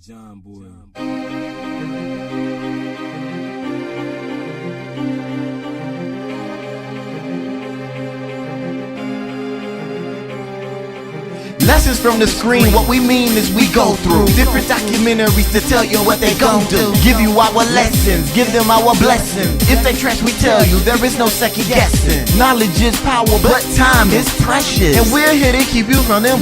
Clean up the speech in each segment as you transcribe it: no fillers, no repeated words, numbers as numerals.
John Boy. Lessons from the screen, what we mean is we go through different documentaries to tell you what they gon' do. Give you our lessons, give them our blessings. If they trash, we tell you there is no second guessing. Knowledge is power, but time is precious, and we're here to keep you from them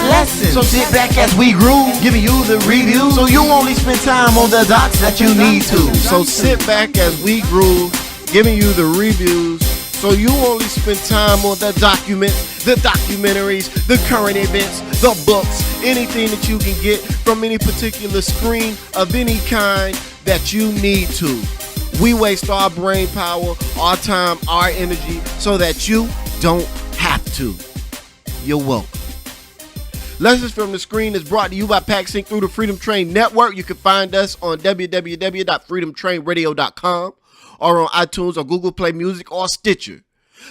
lessons. So sit back as we groove, giving you the review, so you only spend time on the docs that you need to. So sit back as we groove, giving you the reviews, so you only spend time on the documents, the documentaries, the current events, the books, anything that you can get from any particular screen of any kind that you need to. We waste our brain power, our time, our energy, so that you don't have to. You're welcome. Lessons from the Screen is brought to you by PackSync through the Freedom Train Network. You can find us on www.freedomtrainradio.com or on iTunes or Google Play Music or Stitcher.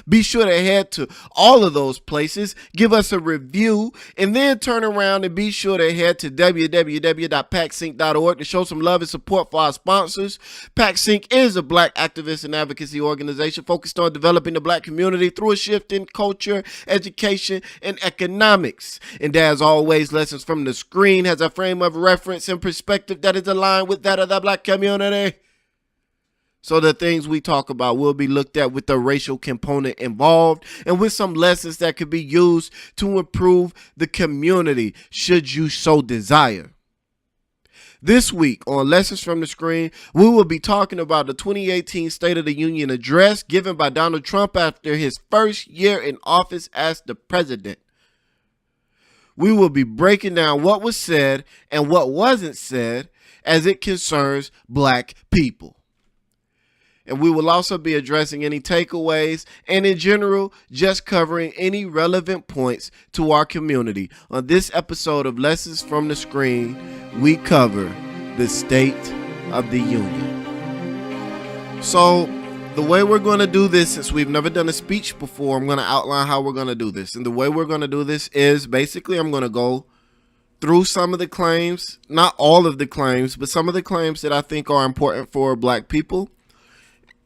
Be sure to head to all of those places, give us a review, and then turn around and be sure to head to www.packsync.org to show some love and support for our sponsors. PackSync is a black activist and advocacy organization focused on developing the black community through a shift in culture, education, and economics. And as always, Lessons from the Screen has a frame of reference and perspective that is aligned with that of the black community. So the things we talk about will be looked at with the racial component involved and with some lessons that could be used to improve the community should you so desire. This week on Lessons from the Screen, we will be talking about the 2018 State of the Union address given by Donald Trump after his first year in office as the president. We will be breaking down what was said and what wasn't said as it concerns black people. And we will also be addressing any takeaways and in general, just covering any relevant points to our community. On this episode of Lessons from the Screen, we cover the State of the Union. So the way we're going to do this, since we've never done a speech before, I'm going to outline how we're going to do this. And the way we're going to do this is basically I'm going to go through some of the claims, not all of the claims, but some of the claims that I think are important for black people.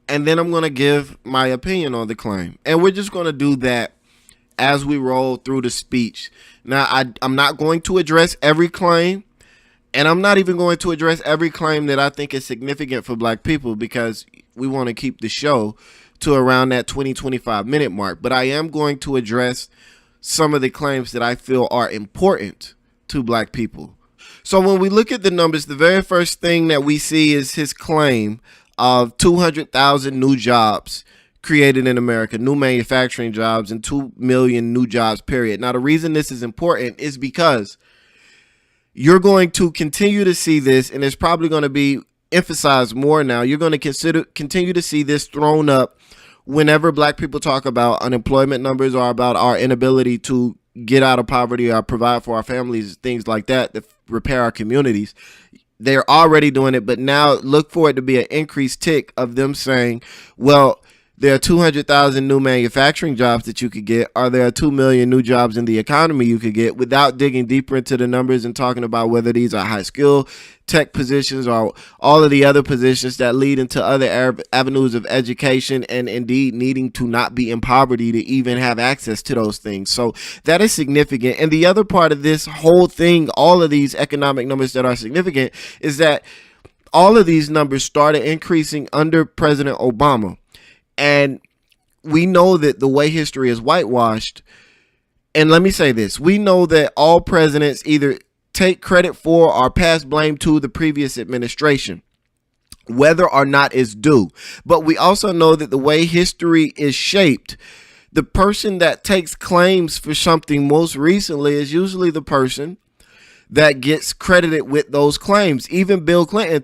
And then I'm going to give my opinion on the claim. And we're just going to do that as we roll through the speech. Now, I'm not going to address every claim. And I'm not even going to address every claim that I think is significant for black people because we want to keep the show to around that 20-25 minute mark. But I am going to address some of the claims that I feel are important to black people. So when we look at the numbers, the very first thing that we see is his claim of 200,000 new jobs created in America, new manufacturing jobs, and 2 million new jobs, period. Now, the reason this is important is because you're going to continue to see this, and it's probably going to be emphasized more now. You're going to continue to see this thrown up whenever black people talk about unemployment numbers or about our inability to get out of poverty or provide for our families, things like that, to repair our communities. They're already doing it, but now look for it to be an increased tick of them saying, well, there are 200,000 new manufacturing jobs that you could get, or there are 2 million new jobs in the economy you could get, without digging deeper into the numbers and talking about whether these are high skill tech positions or all of the other positions that lead into other avenues of education and indeed needing to not be in poverty to even have access to those things. So that is significant. And the other part of this whole thing, all of these economic numbers that are significant, is that all of these numbers started increasing under President Obama. And we know that the way history is whitewashed, and let me say this, we know that all presidents either take credit for or pass blame to the previous administration, whether or not it's due. But we also know that the way history is shaped, the person that takes claims for something most recently is usually the person that gets credited with those claims. Even Bill Clinton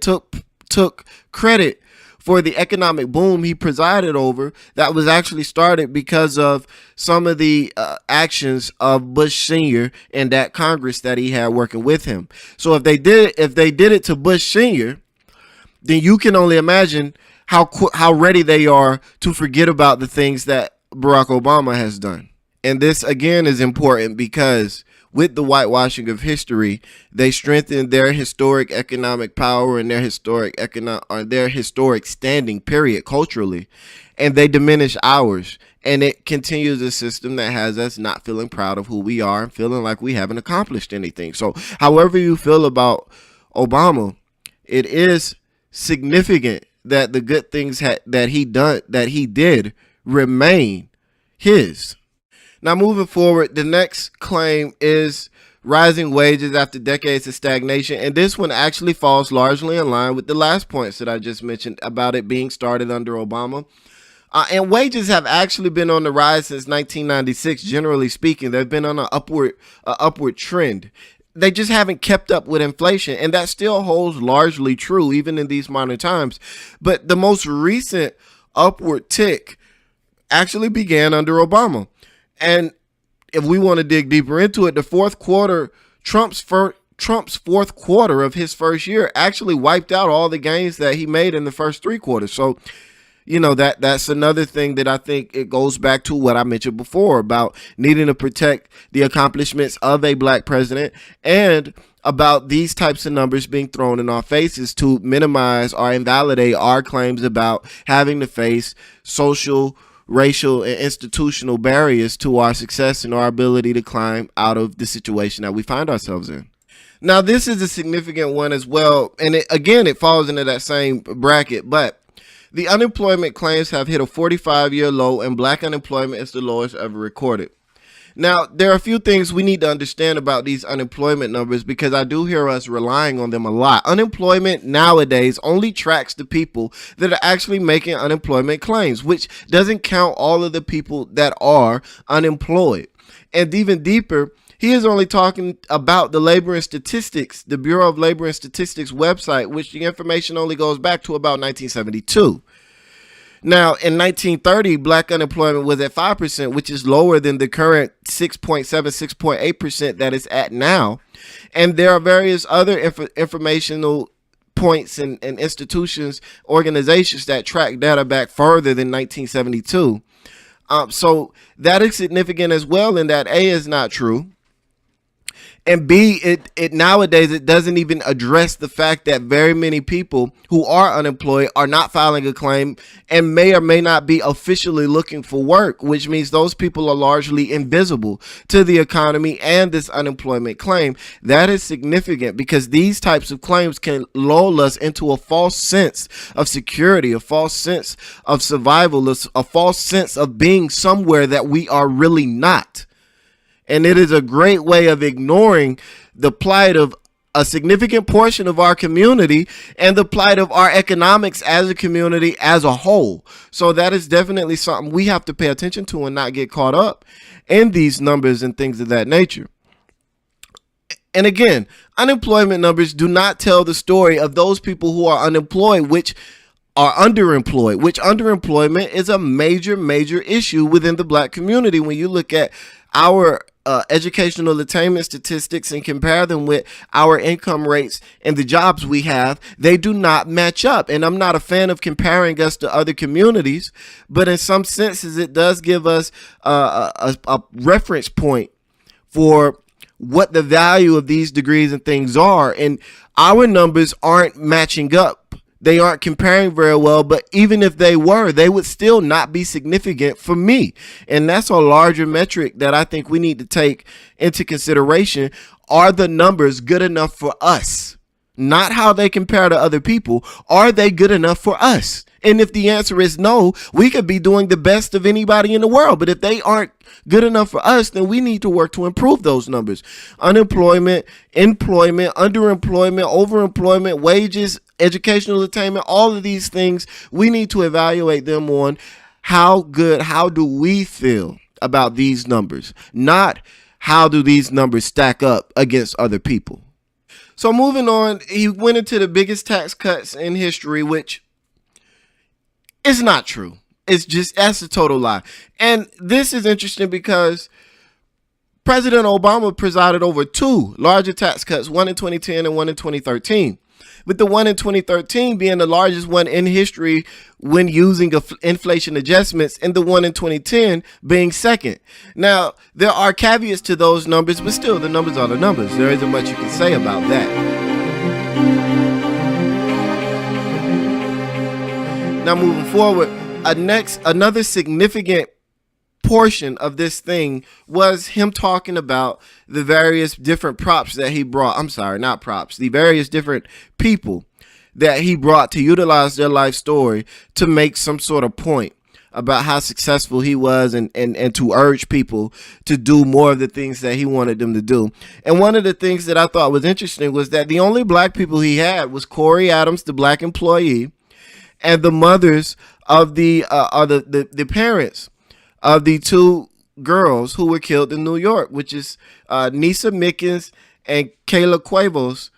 took credit for the economic boom he presided over that was actually started because of some of the actions of Bush Sr. and that Congress that he had working with him. So if they did it to Bush Sr., then you can only imagine how ready they are to forget about the things that Barack Obama has done. And this again is important because with the whitewashing of history, they strengthen their historic economic power and their historic standing, period, culturally, and they diminish ours. And it continues a system that has us not feeling proud of who we are and feeling like we haven't accomplished anything. So however you feel about Obama, it is significant that the good things that he did remain his. Now, moving forward, the next claim is rising wages after decades of stagnation. And this one actually falls largely in line with the last points that I just mentioned about it being started under Obama. And wages have actually been on the rise since 1996. Generally speaking, they've been on an upward trend. They just haven't kept up with inflation, and that still holds largely true even in these modern times. But the most recent upward tick actually began under Obama. And if we want to dig deeper into it, the fourth quarter, Trump's fourth quarter of his first year actually wiped out all the gains that he made in the first three quarters. So, you know, that's another thing that I think it goes back to what I mentioned before about needing to protect the accomplishments of a black president, and about these types of numbers being thrown in our faces to minimize or invalidate our claims about having to face social, racial, and institutional barriers to our success and our ability to climb out of the situation that we find ourselves in. Now, this is a significant one as well, and it falls into that same bracket, but the unemployment claims have hit a 45-year low, and black unemployment is the lowest ever recorded. Now, there are a few things we need to understand about these unemployment numbers, because I do hear us relying on them a lot. Unemployment nowadays only tracks the people that are actually making unemployment claims, which doesn't count all of the people that are unemployed. And even deeper, he is only talking about the Labor and Statistics, the Bureau of Labor and Statistics website, which the information only goes back to about 1972. Now, in 1930, black unemployment was at 5%, which is lower than the current 6.7, 6.8% that it's at now. And there are various other informational points and institutions, organizations that track data back further than 1972. So that is significant as well, in that A, is not true. And B, it nowadays, it doesn't even address the fact that very many people who are unemployed are not filing a claim and may or may not be officially looking for work, which means those people are largely invisible to the economy and this unemployment claim. That is significant because these types of claims can lull us into a false sense of security, a false sense of survival, a false sense of being somewhere that we are really not. And it is a great way of ignoring the plight of a significant portion of our community and the plight of our economics as a community as a whole. So that is definitely something we have to pay attention to and not get caught up in these numbers and things of that nature. And again, unemployment numbers do not tell the story of those people who are unemployed, which are underemployed, which underemployment is a major issue within the black community. When you look at our educational attainment statistics and compare them with our income rates and the jobs we have, they do not match up. And I'm not a fan of comparing us to other communities, but in some senses, it does give us a reference point for what the value of these degrees and things are. And our numbers aren't matching up. They aren't comparing very well, but even if they were, they would still not be significant for me. And that's a larger metric that I think we need to take into consideration. Are the numbers good enough for us? Not how they compare to other people. Are they good enough for us? And if the answer is no, we could be doing the best of anybody in the world. But if they aren't good enough for us, then we need to work to improve those numbers. Unemployment, employment, underemployment, overemployment, wages, educational attainment, all of these things, we need to evaluate them on how do we feel about these numbers, not how do these numbers stack up against other people. So moving on, he went into the biggest tax cuts in history, which is not true. That's a total lie. And this is interesting because President Obama presided over two larger tax cuts, one in 2010 and one in 2013. with the one in 2013 being the largest one in history when using inflation adjustments, and the one in 2010 being second. Now, there are caveats to those numbers, but still, the numbers are the numbers. There isn't much you can say about that. Now, moving forward, another significant portion of this thing was him talking about the various different props that he brought. I'm sorry, not props. The various different people that he brought to utilize their life story to make some sort of point about how successful he was, and to urge people to do more of the things that he wanted them to do. And one of the things that I thought was interesting was that the only black people he had was Corey Adams, the black employee, and the mothers of the parents of the two girls who were killed in New York, which is Nisa Mickens and Kayla Cuevas,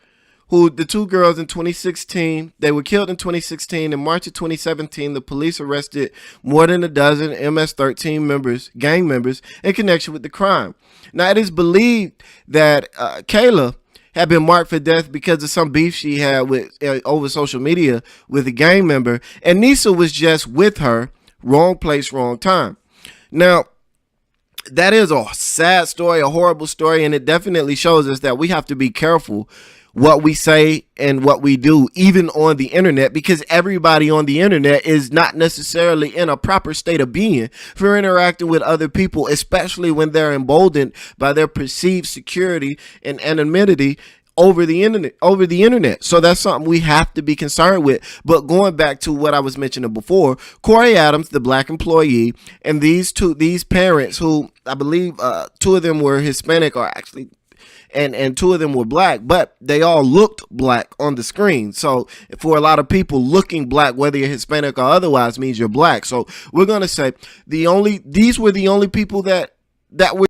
who the two girls in 2016, they were killed in 2016. In March of 2017, the police arrested more than a dozen MS-13 gang members, in connection with the crime. Now, it is believed that Kayla had been marked for death because of some beef she had with over social media with a gang member, and Nisa was just with her. Wrong place, wrong time. Now, that is a sad story, a horrible story, and it definitely shows us that we have to be careful what we say and what we do, even on the internet, because everybody on the internet is not necessarily in a proper state of being for interacting with other people, especially when they're emboldened by their perceived security and anonymity over the internet. So that's something we have to be concerned with. But going back to what I was mentioning before, Corey Adams, the black employee, and these parents, who I believe two of them were Hispanic, or actually, and two of them were black, but they all looked black on the screen. So for a lot of people, looking black, whether you're Hispanic or otherwise, means you're black. So we're gonna say these were the only people that were